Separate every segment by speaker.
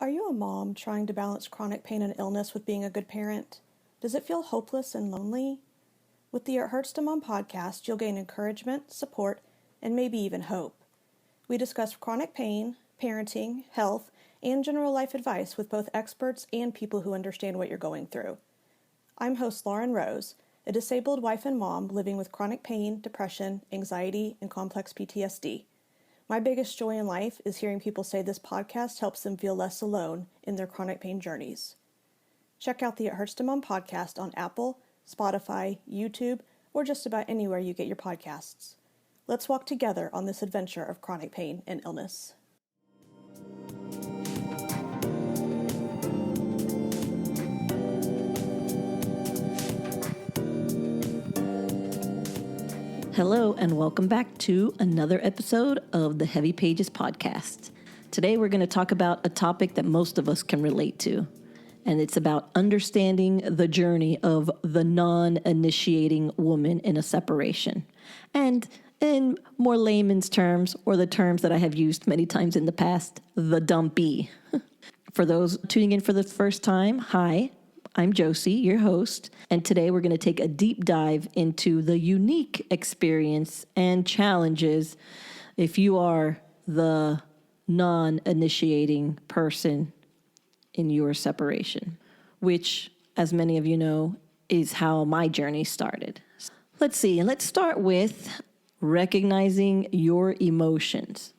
Speaker 1: Are you a mom trying to balance chronic pain and illness with being a good parent? Does it feel hopeless and lonely? With the It Hurts to Mom podcast, you'll gain encouragement, support, and maybe even hope. We discuss chronic pain, parenting, health, and general life advice with both experts and people who understand what you're going through. I'm host Lauren Rose, a disabled wife and mom living with chronic pain, depression, anxiety, and complex PTSD. My biggest joy in life is hearing people say this podcast helps them feel less alone in their chronic pain journeys. Check out the It Hurts to Mom podcast on Apple, Spotify, YouTube, or just about anywhere you get your podcasts. Let's walk together on this adventure of chronic pain and illness.
Speaker 2: Hello, and welcome back to another episode of the Heavy Pages podcast. Today, we're going to talk about a topic that most of us can relate to, and it's about understanding the journey of the non-initiating woman in a separation. And in more layman's terms, or the terms that I have used many times in the past, the dumpy. For those tuning in for the first time, hi. I'm Josie, your host, and today we're going to take a deep dive into the unique experience and challenges if you are the non-initiating person in your separation, which, as many of you know, is how my journey started. Let's see, and let's start with recognizing your emotions.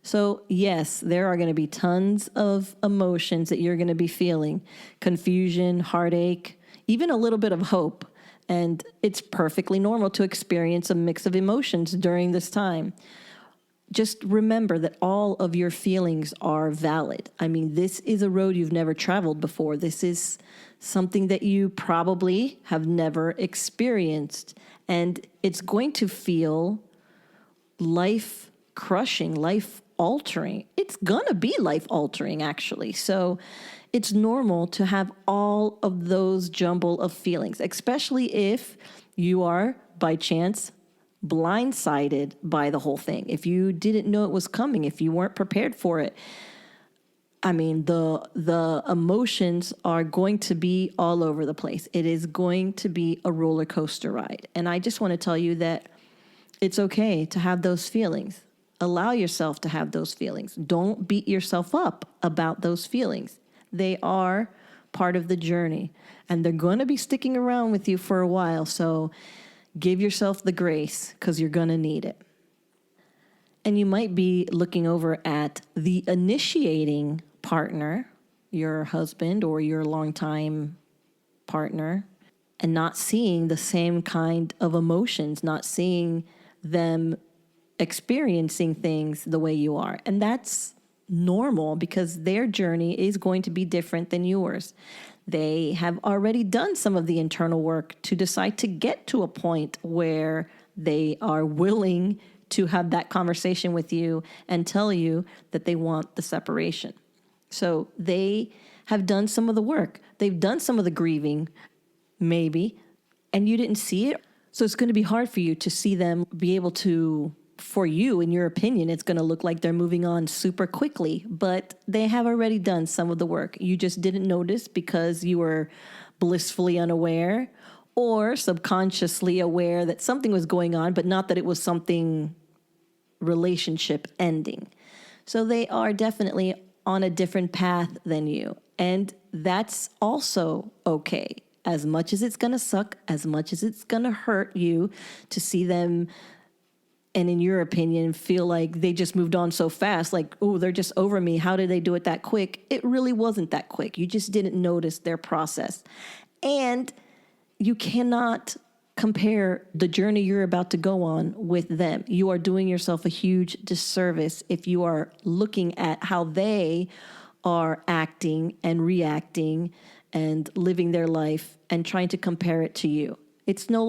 Speaker 2: So yes, there are going to be tons of emotions that you're going to be feeling. Confusion, heartache, even a little bit of hope. And it's perfectly normal to experience a mix of emotions during this time. Just remember that all of your feelings are valid. I mean, this is a road you've never traveled before. This is something that you probably have never experienced. And it's going to feel life-crushing, life-altering. It's going to be life-altering, actually. So it's normal to have all of those jumble of feelings, especially if you are, by chance, blindsided by the whole thing. If you didn't know it was coming, if you weren't prepared for it, I mean, the emotions are going to be all over the place. It is going to be a roller coaster ride. And I just want to tell you that it's okay to have those feelings. Allow yourself to have those feelings. Don't beat yourself up about those feelings. They are part of the journey, and they're going to be sticking around with you for a while. So give yourself the grace, because you're going to need it. And you might be looking over at the initiating partner, your husband or your longtime partner, and not seeing the same kind of emotions, not seeing them experiencing things the way you are. And that's normal because their journey is going to be different than yours. They have already done some of the internal work to decide to get to a point where they are willing to have that conversation with you and tell you that they want the separation. So they have done some of the work. They've done some of the grieving, maybe, and you didn't see it. So it's going to be hard for you to see them be able to, for you, in your opinion, it's going to look like they're moving on super quickly, but they have already done some of the work. You just didn't notice because you were blissfully unaware or subconsciously aware that something was going on, but not that it was something relationship ending. So they are definitely on a different path than you. And that's also okay. As much as it's going to suck, as much as it's going to hurt you to see them, and in your opinion, feel like they just moved on so fast, like, oh, they're just over me. How did they do it that quick? It really wasn't that quick. You just didn't notice their process. And you cannot compare the journey you're about to go on with them. You are doing yourself a huge disservice if you are looking at how they are acting and reacting and living their life and trying to compare it to you. It's not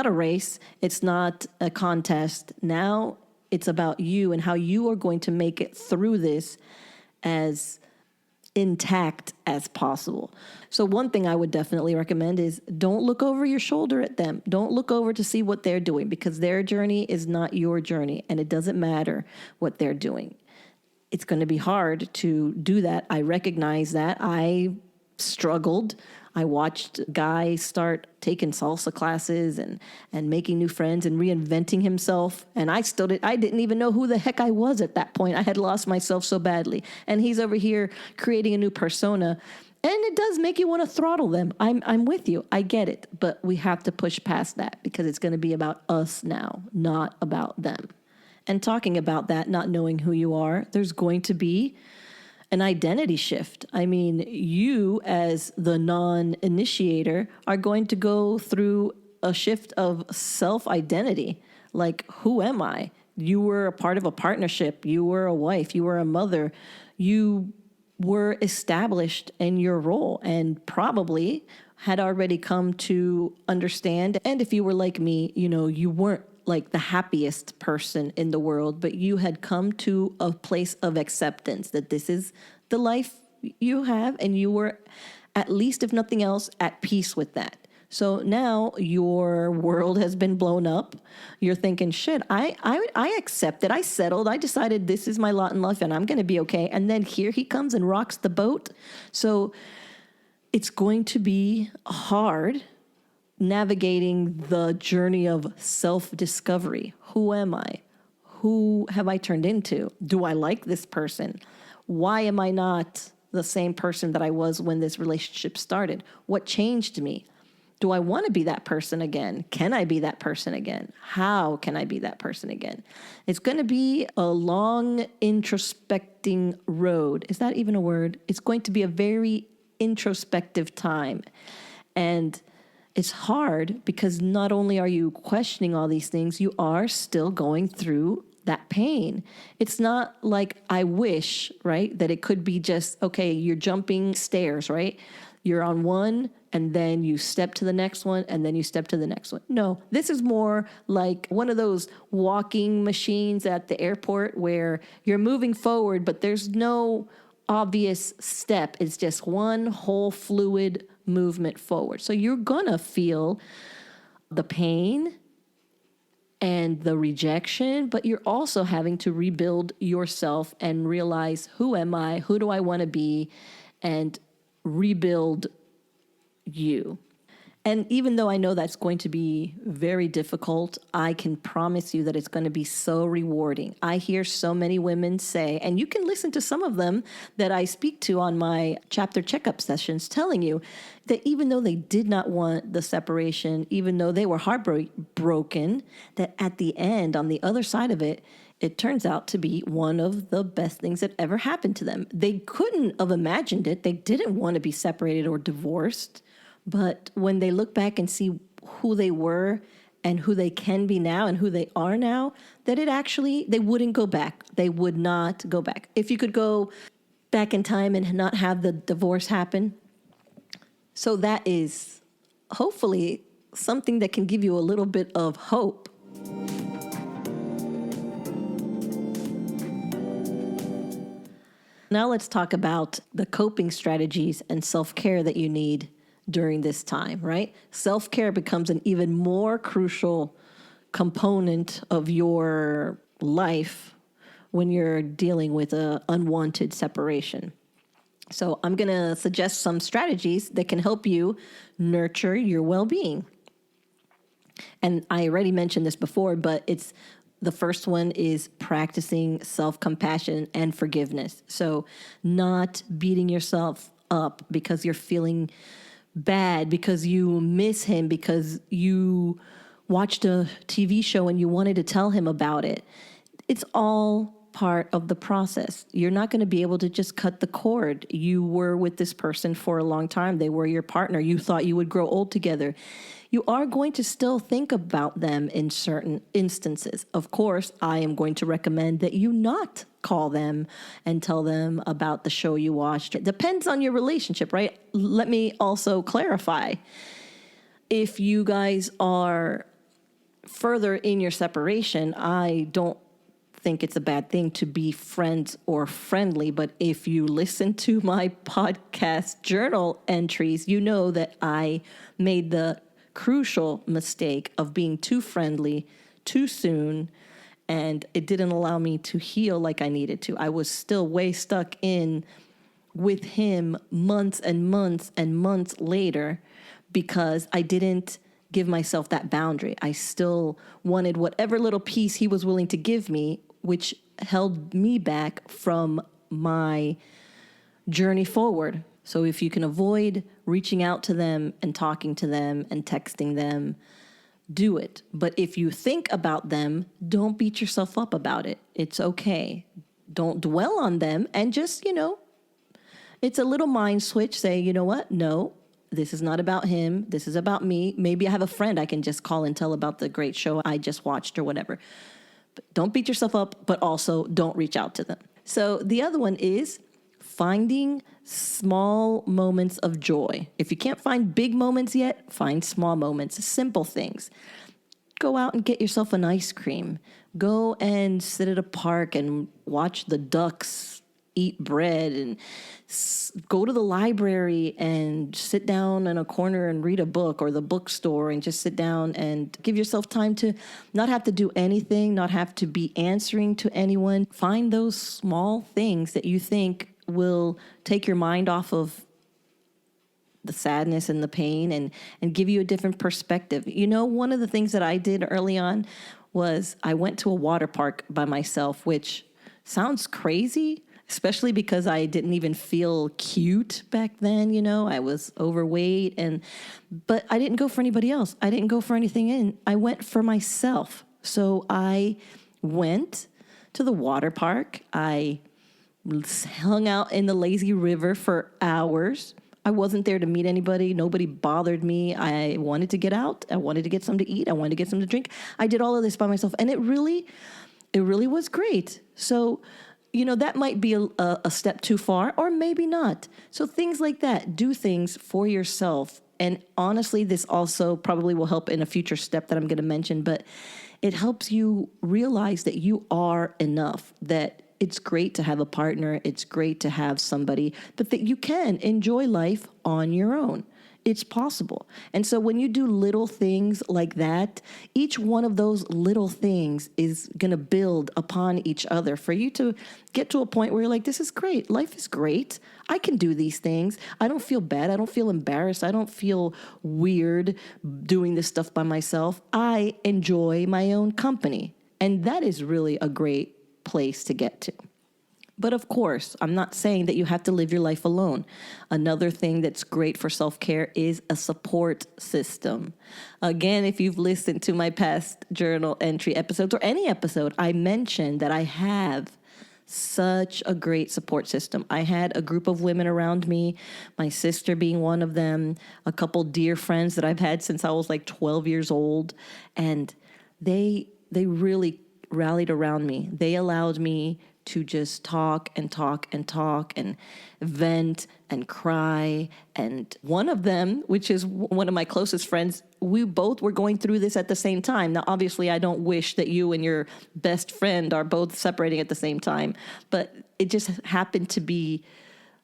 Speaker 2: a race. It's not a contest. Now it's about you and how you are going to make it through this as intact as possible. So one thing I would definitely recommend is don't look over your shoulder at them. Don't look over to see what they're doing, because their journey is not your journey, and it doesn't matter what they're doing. it's going to be hard to do that. I recognize that. I struggled. I watched guys start taking salsa classes and making new friends and reinventing himself. And I didn't even know who the heck I was at that point. I had lost myself so badly. And he's over here creating a new persona. And it does make you want to throttle them. I'm with you. I get it. But we have to push past that because it's going to be about us now, not about them. And talking about that, not knowing who you are, there's going to be an identity shift. I mean, you as the non-initiator are going to go through a shift of self-identity. Like, who am I? You were a part of a partnership. You were a wife. You were a mother. You were established in your role and probably had already come to understand. And if you were like me, you weren't like the happiest person in the world, but you had come to a place of acceptance that this is the life you have, and you were, at least if nothing else, at peace with that. So now your world has been blown up. You're thinking, shit, I accepted, I settled, I decided this is my lot in life and I'm going to be okay. And then here he comes and rocks the boat. So it's going to be hard navigating the journey of self-discovery. Who am I? Who have I turned into? Do I like this person? Why am I not the same person that I was when this relationship started? What changed me? Do I want to be that person again? Can I be that person again? How can I be that person again? It's going to be a long introspecting road. Is that even a word? It's going to be a very introspective time. And it's hard because not only are you questioning all these things, you are still going through that pain. It's not like I wish, right, that it could be just, okay, you're jumping stairs, right? You're on one and then you step to the next one and then you step to the next one. No, this is more like one of those walking machines at the airport where you're moving forward, but there's no obvious step. It's just one whole fluid movement forward. So you're gonna feel the pain and the rejection, but you're also having to rebuild yourself and realize, who am I? Who do I want to be? And rebuild you. And even though I know that's going to be very difficult, I can promise you that it's going to be so rewarding. I hear so many women say, and you can listen to some of them that I speak to on my chapter checkup sessions, telling you that even though they did not want the separation, even though they were heartbroken, that at the end, on the other side of it, it turns out to be one of the best things that ever happened to them. They couldn't have imagined it. They didn't want to be separated or divorced. But when they look back and see who they were and who they can be now and who they are now, that they wouldn't go back. They would not go back. If you could go back in time and not have the divorce happen. So that is hopefully something that can give you a little bit of hope. Now let's talk about the coping strategies and self-care that you need during this time, right? Self-care becomes an even more crucial component of your life when you're dealing with an unwanted separation. So I'm going to suggest some strategies that can help you nurture your well-being. And I already mentioned this before, but the first one is practicing self-compassion and forgiveness. So not beating yourself up because you're feeling bad, because you miss him, because you watched a TV show and you wanted to tell him about it. It's all part of the process. You're not going to be able to just cut the cord. You were with this person for a long time. They were your partner. You thought you would grow old together. You are going to still think about them in certain instances. Of course, I am going to recommend that you not call them and tell them about the show you watched. It depends on your relationship, right? Let me also clarify. If you guys are further in your separation, I don't think it's a bad thing to be friends or friendly. But if you listen to my podcast journal entries, you know that I made the crucial mistake of being too friendly too soon and it didn't allow me to heal like I needed to. I was still way stuck in with him months and months and months later because I didn't give myself that boundary. I still wanted whatever little piece he was willing to give me, which held me back from my journey forward. So if you can avoid reaching out to them and talking to them and texting them, do it. But if you think about them, don't beat yourself up about it. It's okay. Don't dwell on them and just, it's a little mind switch. Say, you know what? No, this is not about him. This is about me. Maybe I have a friend I can just call and tell about the great show I just watched or whatever. But don't beat yourself up, but also don't reach out to them. So the other one is finding small moments of joy. If you can't find big moments yet, find small moments, simple things. Go out and get yourself an ice cream. Go and sit at a park and watch the ducks eat bread, and go to the library and sit down in a corner and read a book, or the bookstore and just sit down and give yourself time to not have to do anything, not have to be answering to anyone. Find those small things that you think will take your mind off of the sadness and the pain and give you a different perspective. One of the things that I did early on was I went to a water park by myself, which sounds crazy, especially because I didn't even feel cute back then. I was overweight, but I didn't go for anybody else. I didn't go for anything I went for myself. So I went to the water park. I hung out in the lazy river for hours. I wasn't there to meet anybody. Nobody bothered me. I wanted to get out. I wanted to get something to eat. I wanted to get something to drink. I did all of this by myself, and it really was great. So, that might be a step too far, or maybe not. So things like that, do things for yourself. And honestly, this also probably will help in a future step that I'm going to mention, but it helps you realize that you are enough, that it's great to have a partner, it's great to have somebody, but that you can enjoy life on your own. It's possible. And so when you do little things like that, each one of those little things is going to build upon each other for you to get to a point where you're like, this is great. Life is great. I can do these things. I don't feel bad. I don't feel embarrassed. I don't feel weird doing this stuff by myself. I enjoy my own company. And that is really a great place to get to. But of course, I'm not saying that you have to live your life alone. Another thing that's great for self-care is a support system. Again, if you've listened to my past journal entry episodes or any episode, I mentioned that I have such a great support system. I had a group of women around me, my sister being one of them, a couple dear friends that I've had since I was like 12 years old, and they really rallied around me. They allowed me to just talk and talk and talk and vent and cry. And one of them, which is one of my closest friends, we both were going through this at the same time. Now, obviously, I don't wish that you and your best friend are both separating at the same time, but it just happened to be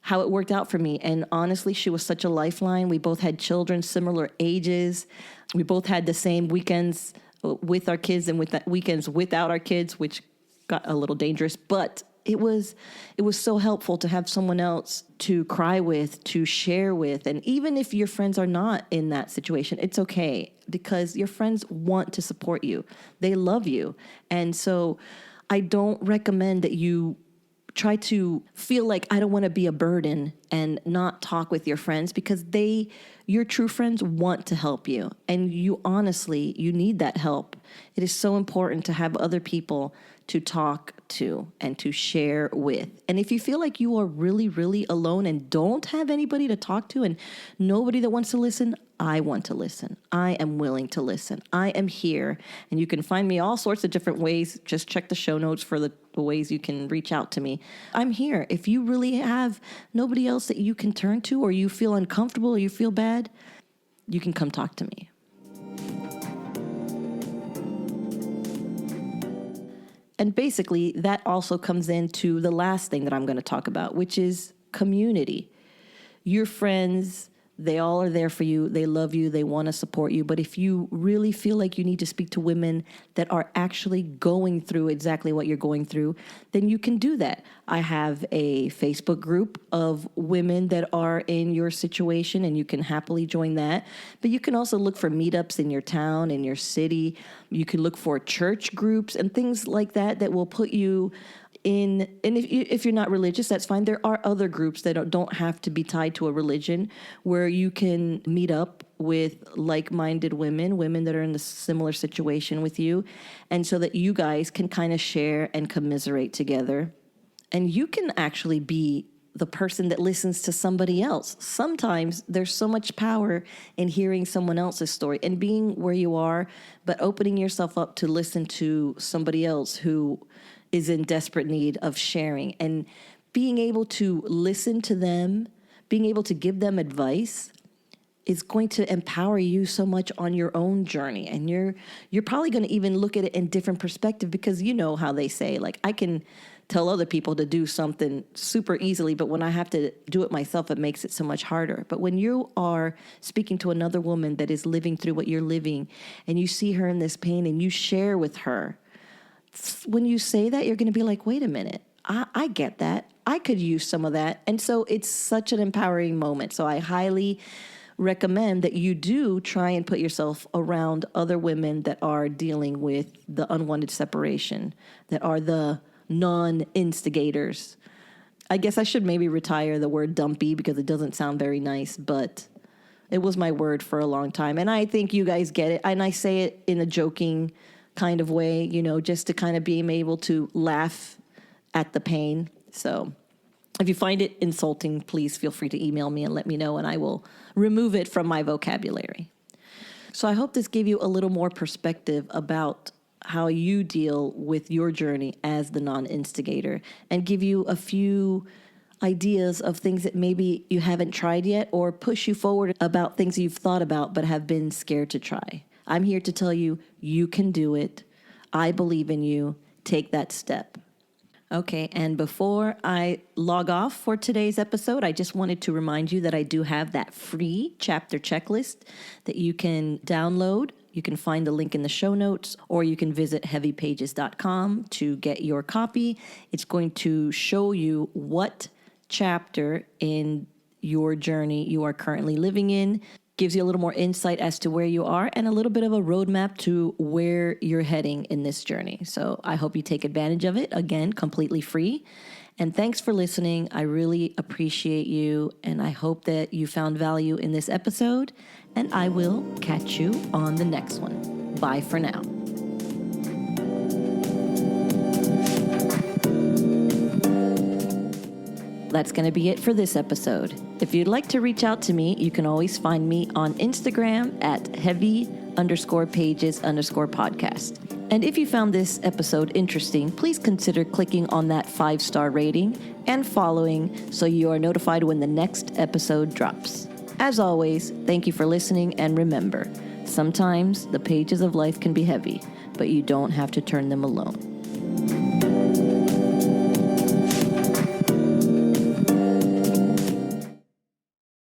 Speaker 2: how it worked out for me. And honestly, she was such a lifeline. We both had children, similar ages. We both had the same weekends with our kids and weekends without our kids, which got a little dangerous, but it was so helpful to have someone else to cry with, to share with. And even if your friends are not in that situation, it's okay, because your friends want to support you. They love you. And so I don't recommend that you try to feel like I don't want to be a burden and not talk with your friends, because your true friends want to help you. And you need that help. It is so important to have other people to talk to and to share with. And if you feel like you are really, really alone and don't have anybody to talk to and nobody that wants to listen, I want to listen. I am willing to listen. I am here. And you can find me all sorts of different ways. Just check the show notes for the ways you can reach out to me. I'm here. If you really have nobody else that you can turn to, or you feel uncomfortable or you feel bad, you can come talk to me. And basically, that also comes into the last thing that I'm going to talk about, which is community. Your friends They all are there for you. They love you. They want to support you. But if you really feel like you need to speak to women that are actually going through exactly what you're going through, then you can do that. I have a Facebook group of women that are in your situation, and you can happily join that. But you can also look for meetups in your town, in your city. You can look for church groups and things like that that will put you in, and if you're not religious, that's fine. There are other groups that don't have to be tied to a religion, where you can meet up with like-minded women that are in a similar situation with you, and so that you guys can kind of share and commiserate together. And you can actually be the person that listens to somebody else. Sometimes there's so much power in hearing someone else's story and being where you are, but opening yourself up to listen to somebody else who is in desperate need of sharing, and being able to listen to them, being able to give them advice is going to empower you so much on your own journey. And you're probably going to even look at it in different perspective, because you know how they say, like, I can tell other people to do something super easily, but when I have to do it myself, it makes it so much harder. But when you are speaking to another woman that is living through what you're living, and you see her in this pain and you share with her, when you say that, you're going to be like, wait a minute, I get that. I could use some of that. And so it's such an empowering moment. So I highly recommend that you do try and put yourself around other women that are dealing with the unwanted separation, that are the non-instigators. I guess I should maybe retire the word dumpy, because it doesn't sound very nice, but it was my word for a long time. And I think you guys get it. And I say it in a joking kind of way, just to kind of being able to laugh at the pain. So if you find it insulting, please feel free to email me and let me know, and I will remove it from my vocabulary. So I hope this gave you a little more perspective about how you deal with your journey as the non-instigator, and give you a few ideas of things that maybe you haven't tried yet, or push you forward about things you've thought about but have been scared to try. I'm here to tell you, you can do it. I believe in you. Take that step. Okay, and before I log off for today's episode, I just wanted to remind you that I do have that free chapter checklist that you can download. You can find the link in the show notes, or you can visit heavypages.com to get your copy. It's going to show you what chapter in your journey you are currently living in. Gives you a little more insight as to where you are, and a little bit of a roadmap to where you're heading in this journey. So I hope you take advantage of it. Again, completely free. And thanks for listening. I really appreciate you, and I hope that you found value in this episode, and I will catch you on the next one. Bye for now. That's going to be it for this episode. If you'd like to reach out to me, you can always find me on Instagram at heavy_pages_podcast. And if you found this episode interesting, please consider clicking on that 5-star rating and following, so you are notified when the next episode drops. As always, thank you for listening, and remember, sometimes the pages of life can be heavy, but you don't have to turn them alone.